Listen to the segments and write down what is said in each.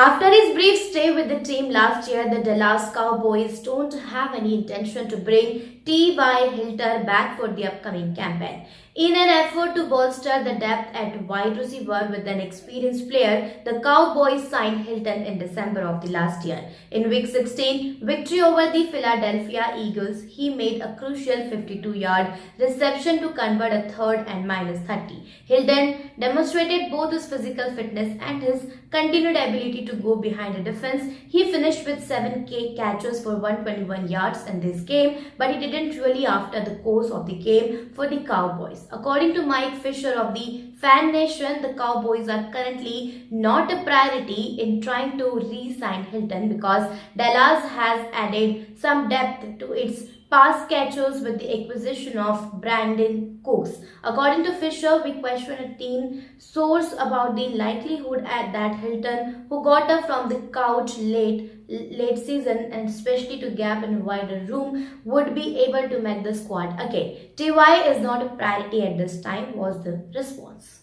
After his brief stay with the team last year, the Dallas Cowboys don't have any intention to bring T.Y. Hilton back for the upcoming campaign. In an effort to bolster the depth at wide receiver with an experienced player, the Cowboys signed Hilton in December of the last year. In Week 16 victory over the Philadelphia Eagles, he made a crucial 52-yard reception to convert a third and -30. Hilton demonstrated both his physical fitness and his continued ability to go behind the defense. He finished with 7 catches for 121 yards in this game, but he didn't really after the course of the game for the Cowboys. According to Mike Fisher of the Fan Nation, the Cowboys are currently not a priority in trying to re-sign Hilton because Dallas has added some depth to its pass catchers with the acquisition of Brandon Cooks. According to Fisher, we question a team source about the likelihood that Hilton, who got up from the couch late season and especially to gap in a wider room, would be able to make the squad again. Ty is not a priority at this time, was the response.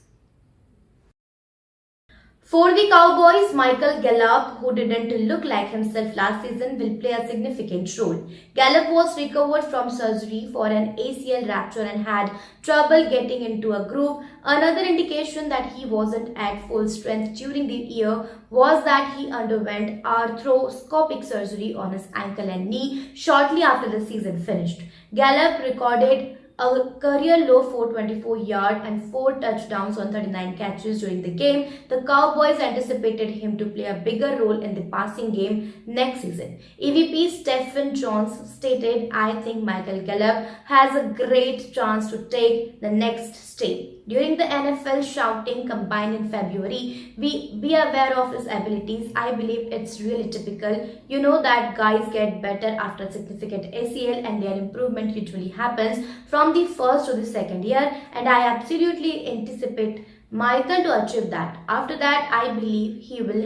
For the Cowboys, Michael Gallup, who didn't look like himself last season, will play a significant role. Gallup was recovered from surgery for an ACL rupture and had trouble getting into a groove. Another indication that he wasn't at full strength during the year was that he underwent arthroscopic surgery on his ankle and knee shortly after the season finished. Gallup recorded a career low 424-yard and 4 touchdowns on 39 catches during the game. The Cowboys anticipated him to play a bigger role in the passing game next season. EVP Stephen Jones stated, "I think Michael Gallup has a great chance to take the next step." During the NFL Shouting Combine in February, be aware of his abilities. I believe it's really typical. You know that guys get better after significant ACL and their improvement usually happens from the first to the second year, and I absolutely anticipate Michael to achieve that. After that, I believe he will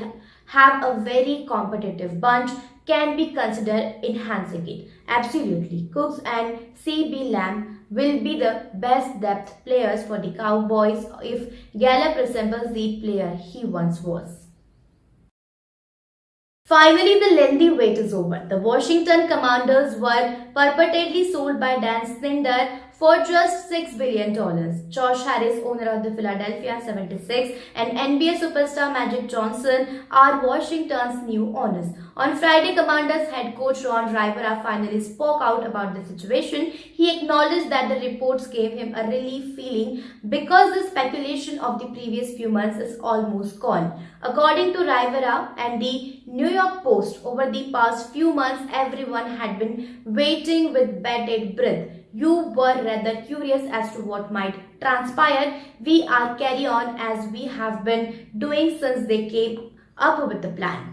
have a very competitive bunch, can be considered enhancing it. Absolutely. Cooks and CB Lamb will be the best depth players for the Cowboys if Gallup resembles the player he once was. Finally, the lengthy wait is over. The Washington Commanders were purportedly sold by Dan Snyder for just $6 billion. Josh Harris, owner of the Philadelphia 76, and NBA superstar Magic Johnson are Washington's new owners. On Friday, Commanders head coach Ron Rivera finally spoke out about the situation. He acknowledged that the reports gave him a relief feeling because the speculation of the previous few months is almost gone. According to Rivera and the New York Post, over the past few months, everyone had been waiting with bated breath. You were rather curious as to what might transpire. We are carry on as we have been doing since they came up with the plan.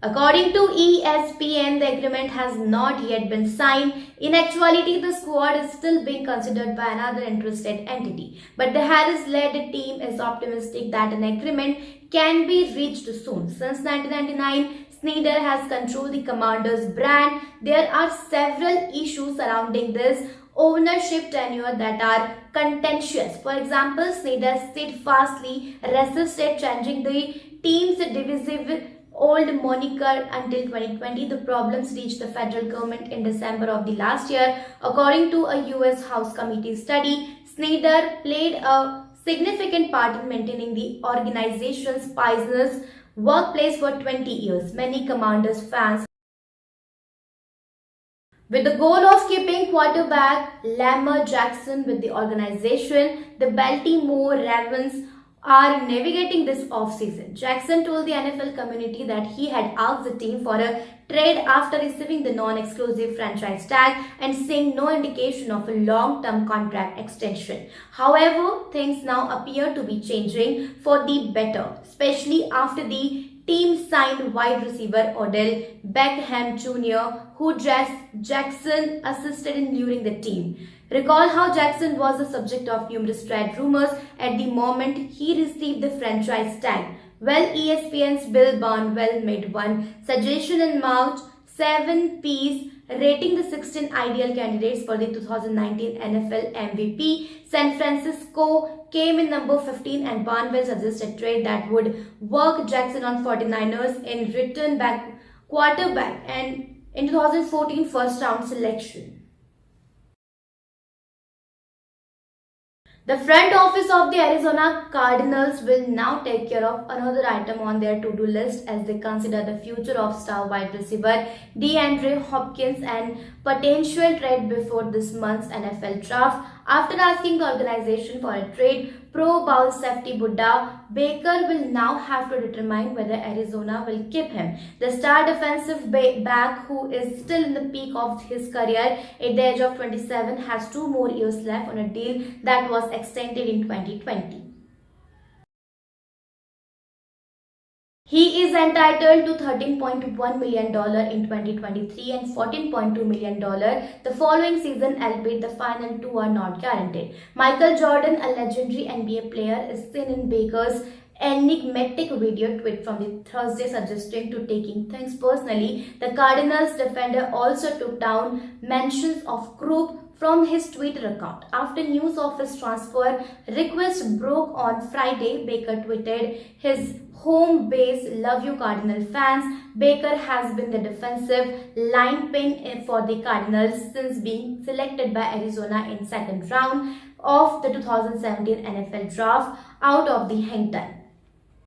According to ESPN, the agreement has not yet been signed. In actuality, the squad is still being considered by another interested entity. But the Harris-led team is optimistic that an agreement can be reached soon. Since 1999, Snyder has controlled the Commanders brand. There are several issues surrounding this ownership tenure that are contentious. For example, Snyder steadfastly resisted changing the team's divisive old moniker until 2020. The problems reached the federal government in December of the last year. According to a US House Committee study, Snyder played a significant part in maintaining the organization's business workplace for 20 years. Many Commanders fans, with the goal of keeping quarterback Lamar Jackson with the organization, the Baltimore Ravens are navigating this offseason. Jackson told the NFL community that he had asked the team for a trade after receiving the non-exclusive franchise tag and seeing no indication of a long-term contract extension. However, things now appear to be changing for the better, especially after the team signed wide receiver Odell Beckham Jr., who Jackson assisted in luring the team. Recall how Jackson was the subject of numerous trade rumors at the moment he received the franchise tag. Well, ESPN's Bill Barnwell made one suggestion in March: 7 piece rating the 16 ideal candidates for the 2019 NFL MVP. San Francisco came in number 15 and Barnwell suggested a trade that would work Jackson on 49ers in return back quarterback and in 2014 first round selection. The front office of the Arizona Cardinals will now take care of another item on their to-do list as they consider the future of star wide receiver DeAndre Hopkins and potential trade before this month's NFL draft. After asking the organization for a trade, Pro Bowl safety Buddha Baker will now have to determine whether Arizona will keep him. The star defensive back, who is still in the peak of his career at the age of 27, has 2 more years left on a deal that was extended in 2020. He is entitled to $13.1 million in 2023 and $14.2 million the following season, albeit the final 2 are not guaranteed. Michael Jordan, a legendary NBA player, is seen in Baker's enigmatic video tweet from the Thursday suggesting to taking things personally. The Cardinals defender also took down mentions of Krupp from his Twitter account. After news of his transfer request broke on Friday, Baker tweeted his home base, "Love you Cardinal fans." Baker has been the defensive linepin for the Cardinals since being selected by Arizona in second round of the 2017 NFL draft out of the Hampton.